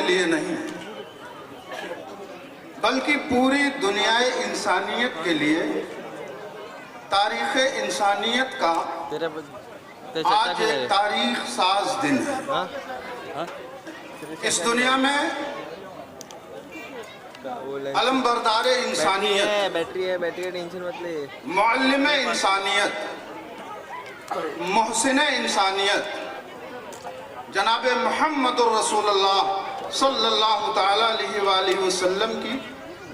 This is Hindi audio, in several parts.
लिए नहीं बल्कि पूरी दुनियाए इंसानियत के लिए तारीख़ इंसानियत का आज एक तारीख साज दिन है। इस दुनिया में अलमबरदार इंसानियत, बैटरी टेंशन मत ले, मुअल्लिम इंसानियत, मोहसिन इंसानियत जनाब मुहम्मदुर रसूलुल्लाह सल्लल्लाहु तआला अलैहि वसल्लम की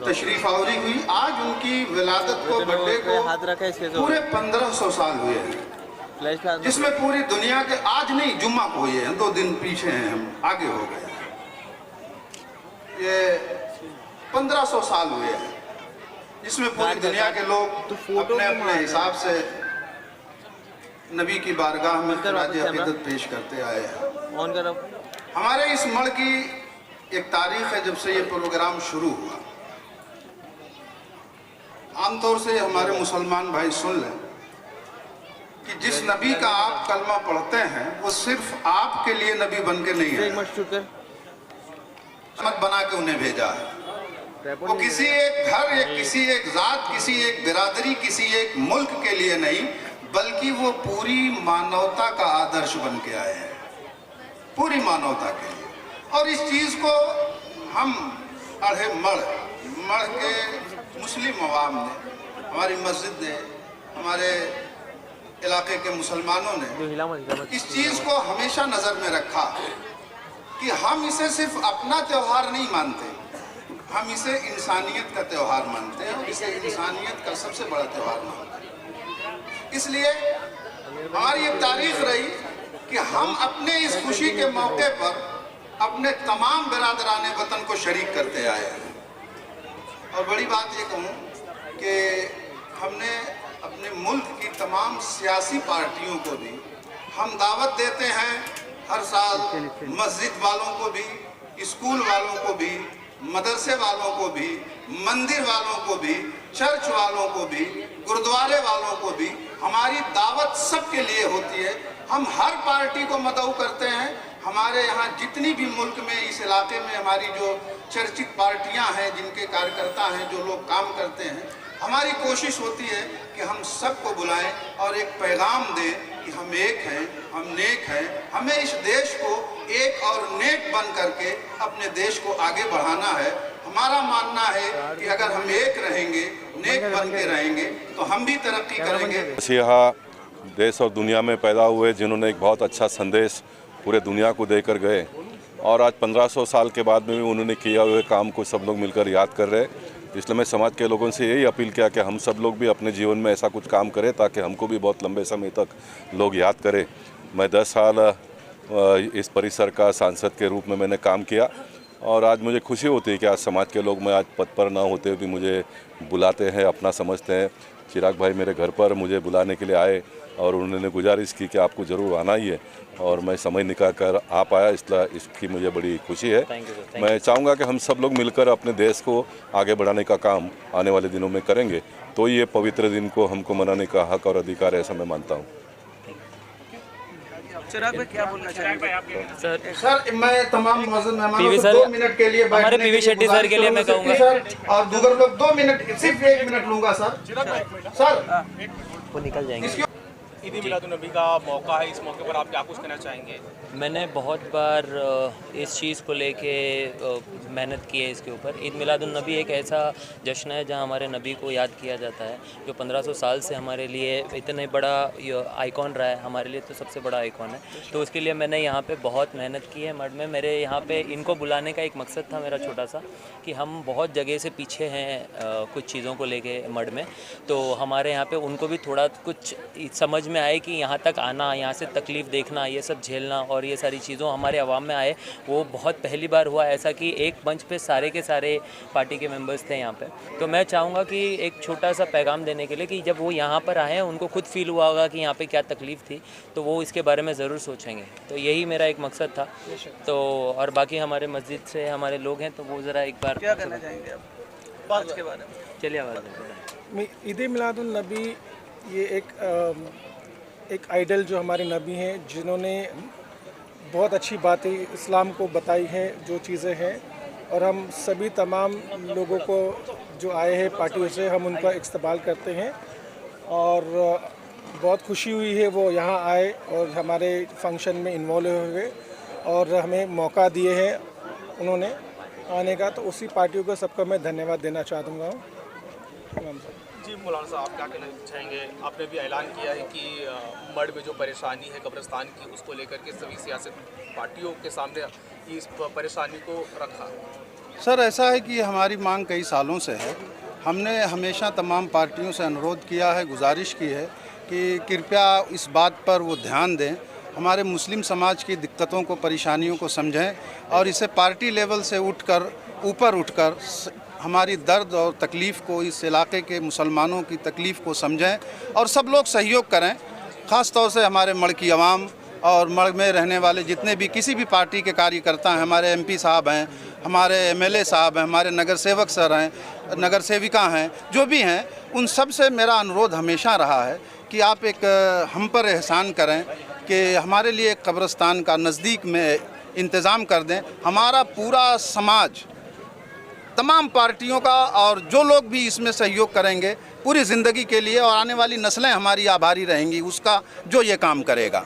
तशरीफ आवरी हुई। आज उनकी विलादत को, बर्थडे को पूरे 1500 साल हुए हैं, जिसमें पूरी दुनिया के, आज नहीं जुम्मा को हुए हैं, 2 दिन पीछे हैं, हम आगे हो गए हैं। ये 1500 साल हुए हैं जिसमें पूरी दुनिया के लोग अपने अपने हिसाब से नबी की बारगाह में खराज अक़ीदत पेश करते आए हैं। हमारे इस मड़ की एक तारीख है जब से ये प्रोग्राम शुरू हुआ। आमतौर से हमारे मुसलमान भाई सुन लें कि जिस नबी का आप कलमा पढ़ते हैं वो सिर्फ आपके लिए नबी बन के नहीं है, मत बना के उन्हें भेजा है। वो किसी एक घर, किसी एक जात, किसी एक बिरादरी, किसी एक मुल्क के लिए नहीं, बल्कि वो पूरी मानवता का आदर्श बन के आए हैं, पूरी मानवता के लिए। और इस चीज़ को हम अढ़े मड़ के मुस्लिम अवाम ने, हमारी मस्जिद ने, हमारे इलाके के मुसलमानों ने इस चीज़ को हमेशा नज़र में रखा कि हम इसे सिर्फ अपना त्यौहार नहीं मानते, हम इसे इंसानियत का त्यौहार मानते हैं और इसे इंसानियत का सबसे बड़ा त्यौहार मानते हैं। इसलिए हमारी एक तारीख रही कि हम अपने इस खुशी के मौके पर अपने तमाम बिरादरान वतन को शरीक करते आए हैं। और बड़ी बात ये कहूँ कि हमने अपने मुल्क की तमाम सियासी पार्टियों को भी हम दावत देते हैं हर साल, मस्जिद वालों को भी, स्कूल वालों को भी, मदरसे वालों को भी, मंदिर वालों को भी, चर्च वालों को भी, गुरुद्वारे वालों को भी, हमारी दावत सबके लिए होती है। हम हर पार्टी को मदऊ करते हैं। हमारे यहाँ जितनी भी मुल्क में, इस इलाके में हमारी जो चर्चित पार्टियाँ हैं, जिनके कार्यकर्ता हैं, जो लोग काम करते हैं, हमारी कोशिश होती है कि हम सबको बुलाएं और एक पैगाम दें कि हम एक हैं, हम नेक हैं। हमें इस देश को एक और नेक बन करके अपने देश को आगे बढ़ाना है। हमारा मानना है कि अगर हम एक रहेंगे, नेक बन के रहेंगे, तो हम भी तरक्की करेंगे। मसीहा देश और दुनिया में पैदा हुए, जिन्होंने एक बहुत अच्छा संदेश पूरे दुनिया को देकर गए, और आज 1500 साल के बाद में भी उन्होंने किया हुए काम को सब लोग मिलकर याद कर रहे हैं। इसलिए मैं समाज के लोगों से यही अपील किया कि हम सब लोग भी अपने जीवन में ऐसा कुछ काम करें ताकि हमको भी बहुत लंबे समय तक लोग याद करें। मैं 10 साल इस परिसर का सांसद के रूप में मैंने काम किया, और आज मुझे खुशी होती है कि आज समाज के लोग, मैं आज पद पर ना होते हुए भी मुझे बुलाते हैं, अपना समझते हैं। चिराग भाई मेरे घर पर मुझे बुलाने के लिए आए और उन्होंने गुजारिश की कि आपको ज़रूर आना ही है, और मैं समय निकाल कर आ पाया, इसलिए इसकी मुझे बड़ी खुशी है। मैं चाहूँगा कि हम सब लोग मिलकर अपने देश को आगे बढ़ाने का काम आने वाले दिनों में करेंगे, तो ये पवित्र दिन को हमको मनाने का हक और अधिकार है, ऐसा मैं मानता हूँ। चिराग भाई क्या बोलना चाहेंगे? सर मैं तमाम मौजूद मेहमानों को 2 मिनट के लिए, हमारे पीवी शेट्टी सर के लिए मैं कहूँगा सर, और दूसरे लोग 2 मिनट, सिर्फ 1 मिनट लूँगा सर। सर वो निकल जाएंगे। ईद मिलाद नबी का मौका है, इस मौके पर आप क्या कुछ कहना चाहेंगे? मैंने बहुत बार इस चीज़ को लेके मेहनत की है इसके ऊपर। ईद मिलादुन्नबी एक ऐसा जश्न है जहां हमारे नबी को याद किया जाता है, जो 1500 साल से हमारे लिए इतने बड़ा आइकॉन रहा है, हमारे लिए तो सबसे बड़ा आइकॉन है। तो उसके लिए मैंने यहाँ पे बहुत मेहनत की है। मड में मेरे यहाँ पे इनको बुलाने का एक मकसद था मेरा छोटा सा, कि हम बहुत जगह से पीछे हैं कुछ चीज़ों को लेके मड में, तो हमारे यहाँ पे उनको भी थोड़ा कुछ समझ में आए कि यहाँ तक आना, यहाँ से तकलीफ़ देखना, ये सब झेलना और ये सारी चीज़ों हमारे अवाम में आए। वो बहुत पहली बार हुआ ऐसा कि एक मंच पे सारे के सारे पार्टी के मेंबर्स थे यहाँ पे। तो मैं चाहूँगा कि एक छोटा सा पैगाम देने के लिए कि जब वो यहाँ पर आए हैं, उनको खुद फील हुआ होगा कि यहाँ पे क्या तकलीफ़ थी, तो वो इसके बारे में ज़रूर सोचेंगे। तो यही मेरा एक मकसद था। तो और बाकी हमारे मस्जिद से हमारे लोग हैं, तो वो ज़रा एक बार क्या कहना चाहेंगे आप बात के बारे में? चलिए आवाज़। ईद मिलादुन्नबी ये एक आइडल जो हमारे नबी हैं, जिन्होंने बहुत अच्छी बातें इस्लाम को बताई हैं, जो चीज़ें हैं, और हम सभी तमाम लोगों को जो आए हैं पार्टियों से, हम उनका इस्तकबाल करते हैं। और बहुत खुशी हुई है वो यहाँ आए और हमारे फंक्शन में इन्वॉल्व हुए और हमें मौका दिए हैं उन्होंने आने का, तो उसी पार्टियों को सबका मैं धन्यवाद देना चाहूँगा। जी मौलाना साहब, आप क्या कहना चाहेंगे? आपने भी ऐलान किया है कि मड में जो परेशानी है कब्रिस्तान की, उसको लेकर के सभी सियासत पार्टियों के सामने इस परेशानी को रखा। सर, ऐसा है कि हमारी मांग कई सालों से है। हमने हमेशा तमाम पार्टियों से अनुरोध किया है, गुजारिश की है कि कृपया इस बात पर वो ध्यान दें, हमारे मुस्लिम समाज की दिक्कतों को, परेशानियों को समझें और इसे पार्टी लेवल से ऊपर उठकर हमारी दर्द और तकलीफ़ को, इस इलाके के मुसलमानों की तकलीफ़ को समझें और सब लोग सहयोग करें। ख़ास तौर से हमारे मड़ की आवाम और मड़ में रहने वाले जितने भी किसी भी पार्टी के कार्यकर्ता हैं, हमारे एमपी साहब हैं, हमारे एमएलए साहब हैं, हमारे नगर सेवक सर हैं, नगर सेविका हैं, जो भी हैं, उन सब से मेरा अनुरोध हमेशा रहा है कि आप एक हम पर एहसान करें कि हमारे लिए एक कब्रिस्तान का नज़दीक में इंतज़ाम कर दें। हमारा पूरा समाज, तमाम पार्टियों का, और जो लोग भी इसमें सहयोग करेंगे पूरी ज़िंदगी के लिए, और आने वाली नस्लें हमारी आभारी रहेंगी उसका जो ये काम करेगा।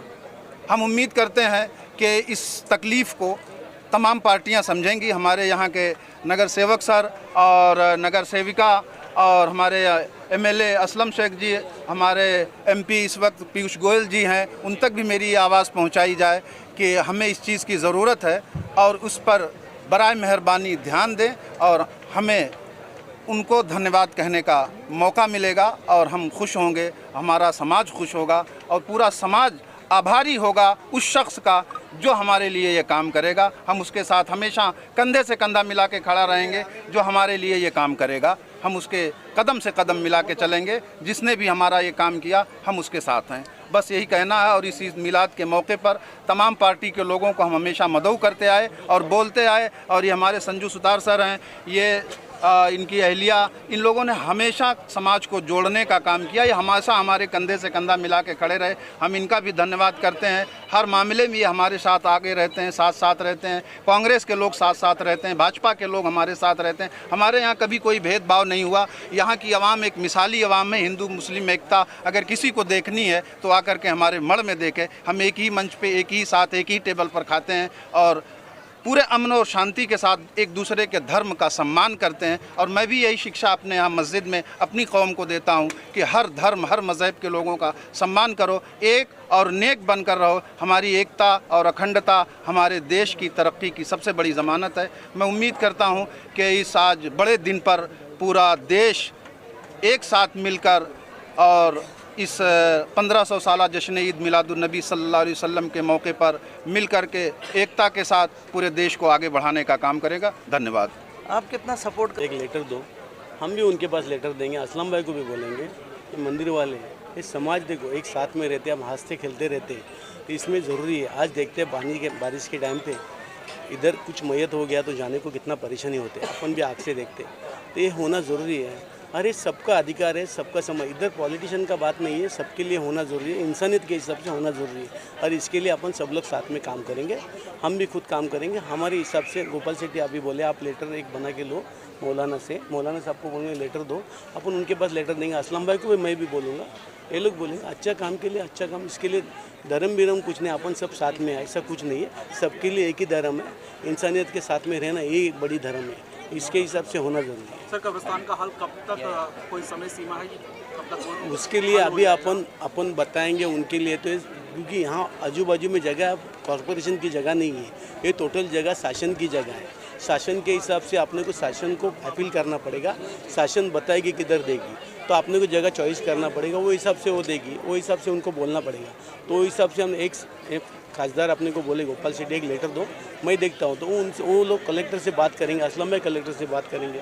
हम उम्मीद करते हैं कि इस तकलीफ़ को तमाम पार्टियां समझेंगी। हमारे यहाँ के नगर सेवक सर और नगर सेविका और हमारे एमएलए असलम शेख जी, हमारे एमपी इस वक्त पीयूष गोयल जी हैं, उन तक भी मेरी आवाज़ पहुँचाई जाए कि हमें इस चीज़ की ज़रूरत है और उस पर बराए मेहरबानी ध्यान दें और हमें उनको धन्यवाद कहने का मौका मिलेगा और हम खुश होंगे, हमारा समाज खुश होगा और पूरा समाज आभारी होगा उस शख्स का जो हमारे लिए ये काम करेगा। हम उसके साथ हमेशा कंधे से कंधा मिला के खड़ा रहेंगे। जो हमारे लिए ये काम करेगा हम उसके कदम से कदम मिला के चलेंगे। जिसने भी हमारा ये काम किया हम उसके साथ हैं। बस यही कहना है। और इस मिलाद के मौके पर तमाम पार्टी के लोगों को हम हमेशा मदऊ करते आए और बोलते आए। और ये हमारे संजू सुतार सर हैं, ये इनकी अहलिया, इन लोगों ने हमेशा समाज को जोड़ने का काम किया। ये हमेशा हमारे कंधे से कंधा मिला के खड़े रहे। हम इनका भी धन्यवाद करते हैं। हर मामले में ये हमारे साथ आगे रहते हैं, साथ साथ रहते हैं। कांग्रेस के लोग साथ साथ रहते हैं, भाजपा के लोग हमारे साथ रहते हैं। हमारे यहाँ कभी कोई भेदभाव नहीं हुआ। यहाँ की आवाम एक मिसाली आवाम है। हिंदू मुस्लिम एकता अगर किसी को देखनी है तो आकर के हमारे मड़ में देखे। हम एक ही मंच पे, एक ही साथ, एक ही टेबल पर खाते हैं और पूरे अमन और शांति के साथ एक दूसरे के धर्म का सम्मान करते हैं। और मैं भी यही शिक्षा अपने यहाँ मस्जिद में अपनी कौम को देता हूँ कि हर धर्म, हर मज़हब के लोगों का सम्मान करो, एक और नेक बनकर रहो। हमारी एकता और अखंडता हमारे देश की तरक्की की सबसे बड़ी ज़मानत है। मैं उम्मीद करता हूँ कि इस आज बड़े दिन पर पूरा देश एक साथ मिलकर और इस 1500 साला जश्न ईद मिलादुन्नबी सल्लल्लाहु अलैहि वसल्लम के मौके पर मिल कर के एकता के साथ पूरे देश को आगे बढ़ाने का काम करेगा। धन्यवाद। आप कितना सपोर्ट, एक लेटर दो, हम भी उनके पास लेटर देंगे। असलम भाई को भी बोलेंगे कि मंदिर वाले इस समाज देखो एक साथ में रहते, हम हंसते खेलते रहते, तो इसमें ज़रूरी है। आज देखते हैं बारिश के टाइम पे इधर कुछ मैयत हो गया तो जाने को कितना परेशानी होते हैं, अपन भी आँख से देखते, तो ये होना ज़रूरी है। अरे सबका अधिकार है, सबका समय, इधर पॉलिटिशियन का बात नहीं है, सबके लिए होना ज़रूरी है, इंसानियत के हिसाब से होना ज़रूरी है। और इसके लिए अपन सब लोग साथ में काम करेंगे, हम भी खुद काम करेंगे हमारे हिसाब से। गोपाल सेठी अभी बोले आप लेटर एक बना के लो मौलाना से, मौलाना साहब को बोलेंगे लेटर दो, अपन उनके पास लेटर देंगे। असलम भाई को भी मैं भी बोलूँगा, ये लोग बोलेंगे अच्छा काम के लिए अच्छा काम। इसके लिए धर्म बिरम कुछ नहीं, अपन सब साथ में है, ऐसा कुछ नहीं है। सबके लिए एक ही धर्म है, इंसानियत के साथ में रहना ये एक बड़ी धर्म है, इसके हिसाब से होना जरूरी है। सर, कब्रिस्तान का हल कब तक, कोई समय सीमा है कि कब तक? उसके लिए अभी अपन बताएंगे उनके लिए, तो क्योंकि यहाँ आजू बाजू में जगह कॉरपोरेशन की जगह नहीं है, ये टोटल जगह शासन की जगह है। शासन के हिसाब से आपने को शासन को अपील करना पड़ेगा, शासन बताएगी किधर देगी, तो आपने को जगह चॉइस करना पड़ेगा, वो हिसाब से वो देगी, वो हिसाब से उनको बोलना पड़ेगा। तो हिसाब से हम एक खासदार अपने को बोले गोपाल सेठी एक लेटर दो, मैं देखता हूँ, तो वो लोग कलेक्टर से बात करेंगे, असलम भाई कलेक्टर से बात करेंगे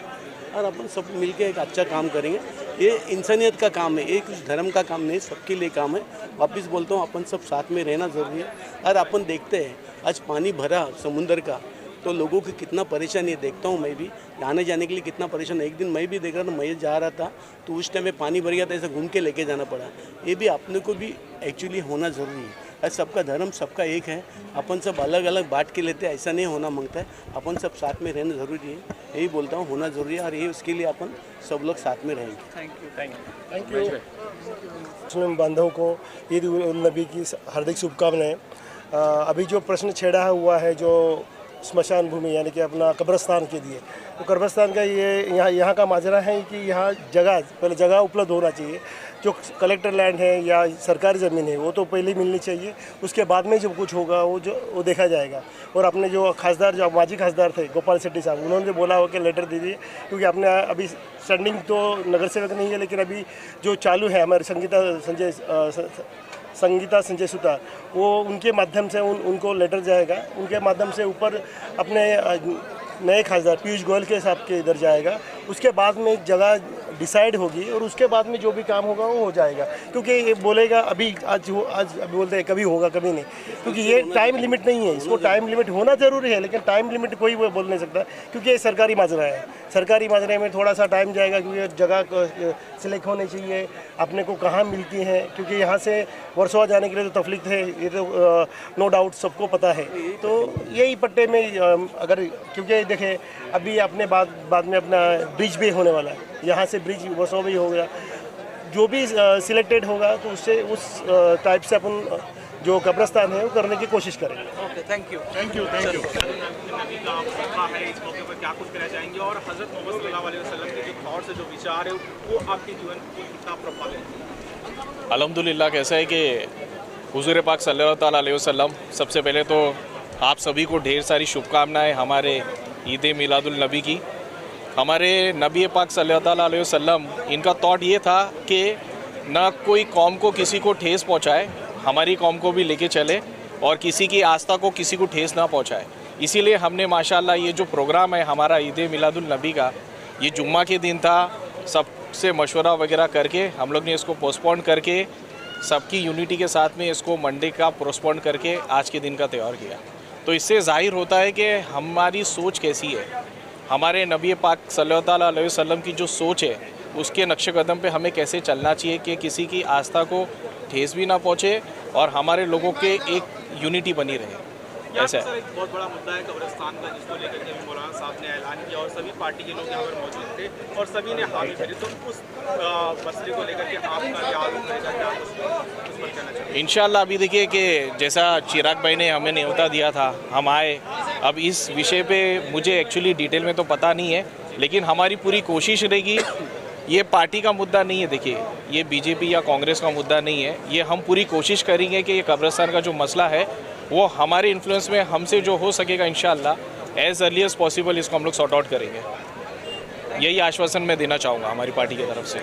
और अपन सब मिलके एक अच्छा काम करेंगे। ये इंसानियत का काम है, ये कुछ धर्म का काम नहीं, सबके लिए काम है। वापस बोलता हूँ अपन सब साथ में रहना ज़रूरी है। और अपन देखते हैं आज पानी भरा समुंदर का, तो लोगों की कितना परेशानी है, देखता हूँ मैं भी आने जाने के लिए कितना परेशान है। एक दिन मैं भी देख रहा था, मैं जा रहा था तो उस टाइम में पानी भर गया था, ऐसा घूम के लेके जाना पड़ा। ये भी अपने को भी एक्चुअली होना ज़रूरी है। आज सबका धर्म सबका एक है, अपन सब अलग अलग बांट के लेते, ऐसा नहीं होना मांगता है। अपन सब साथ में रहना ज़रूरी है, यही बोलता हूँ, होना ज़रूरी है और यही उसके लिए अपन सब लोग साथ में रहेंगे। Thank you. मुस्लिम बांधवों को ईद उल नबी की हार्दिक शुभकामनाएं। अभी जो प्रश्न छेड़ा हुआ है जो स्मशान भूमि यानी कि अपना कब्रिस्तान के लिए, तो कब्रिस्तान का ये यहाँ का माजरा है कि यहाँ पहले जगह उपलब्ध होना चाहिए। जो कलेक्टर लैंड है या सरकारी ज़मीन है वो तो पहले मिलनी चाहिए, उसके बाद में जो कुछ होगा वो देखा जाएगा। और अपने जो खासदार, जो माजी खासदार थे गोपाल शेट्टी साहब, उन्होंने बोला हो कि लेटर दीजिए, क्योंकि अपने अभी स्टैंडिंग तो नगर सेवक नहीं है, लेकिन अभी जो चालू है हमारे संगीता संजय सुतार, वो उनके माध्यम से उनको लेटर जाएगा, उनके माध्यम से ऊपर अपने नए खासदार पीयूष गोयल के साहब के इधर जाएगा। उसके बाद में जगह डिसाइड होगी और उसके बाद में जो भी काम होगा वो हो जाएगा। क्योंकि ये बोलेगा अभी आज बोलते हैं कभी होगा कभी नहीं, क्योंकि ये टाइम लिमिट नहीं है। इसको टाइम लिमिट होना ज़रूरी है, लेकिन टाइम लिमिट कोई वो बोल नहीं सकता, क्योंकि ये सरकारी माजरा है। सरकारी माजरे में थोड़ा सा टाइम जाएगा, क्योंकि जगह सिलेक्ट होनी चाहिए, अपने को कहाँ मिलती है, क्योंकि यहाँ से वर्सोवा जाने के लिए तो तकलीफ है, ये तो नो डाउट सबको पता है। तो यही पट्टे में अगर, क्योंकि देखें अभी अपने बाद में अपना ब्रिज भी होने वाला है, यहाँ से ब्रिज वर्सोवा भी हो गया, जो भी सिलेक्टेड होगा तो उससे उस टाइप से अपन जो कब्रिस्तान है वो करने की कोशिश करेंगे। Okay, thank you. नबी का आप देखा है, इस मौके पर क्या कुछ कहना चाहेंगे और हज़रत मोहम्मद सल्लल्लाहु अलैहि वसल्लम के जो थॉट्स है, जो विचार है, वो आपके जीवन को कितना प्रभावित है? अल्हम्दुलिल्लाह, कैसा है कि हुज़ूर पाक सल्लल्लाहु अलैहि वसल्लम, सबसे पहले तो आप सभी को ढेर सारी शुभकामनाएं हमारे ईद मिलादुल नबी की। हमारे नबी पाक सल्लल्लाहु अलैहि वसल्लम, इनका थॉट ये था कि ना कोई कौम को किसी को ठेस पहुंचाए, हमारी कौम को भी लेके चले और किसी की आस्था को किसी को ठेस ना पहुंचाए। इसीलिए हमने माशाल्लाह ये जो प्रोग्राम है हमारा ईद मिलादुल नबी का, ये जुम्मा के दिन था, सबसे मशवरा वगैरह करके हम लोग ने इसको पोस्टपोन करके सबकी यूनिटी के साथ में इसको मंडे का पोस्टपोन करके आज के दिन का त्यौहार किया। तो इससे ज़ाहिर होता है कि हमारी सोच कैसी है। हमारे नबी पाक सल्लल्लाहु अलैहि वसल्लम की जो सोच है उसके नक्शे कदम पे हमें कैसे चलना चाहिए कि किसी की आस्था को ठेस भी ना पहुँचे और हमारे लोगों के एक यूनिटी बनी रहे। ऐसा है। एक बहुत बड़ा मुद्दा है कब्रिस्तान का, जिसको लेकर के मौलाना साहब ने ऐलान किया और सभी पार्टी के लोग यहाँ पर मौजूद थे और सभी ने हामी भरी। तो उस मसले को लेकर के आपका क्या आलोचना रहेगा, क्या उस पर कहना चाहिए? इंशाल्लाह अभी देखिए कि जैसा चिराग भाई ने हमें न्योता दिया था, हम आए। अब इस विषय पे मुझे एक्चुअली डिटेल में तो पता नहीं है, लेकिन हमारी पूरी कोशिश रहेगी। ये पार्टी का मुद्दा नहीं है, देखिए ये बीजेपी या कांग्रेस का मुद्दा नहीं है। ये हम पूरी कोशिश करेंगे कि ये कब्रिस्तान का जो मसला है वो हमारे इन्फ्लुएंस में हमसे जो हो सकेगा इंशाल्लाह एज अर्ली एज पॉसिबल इसको हम लोग सॉर्ट आउट करेंगे। यही आश्वासन मैं देना चाहूँगा हमारी पार्टी की तरफ से।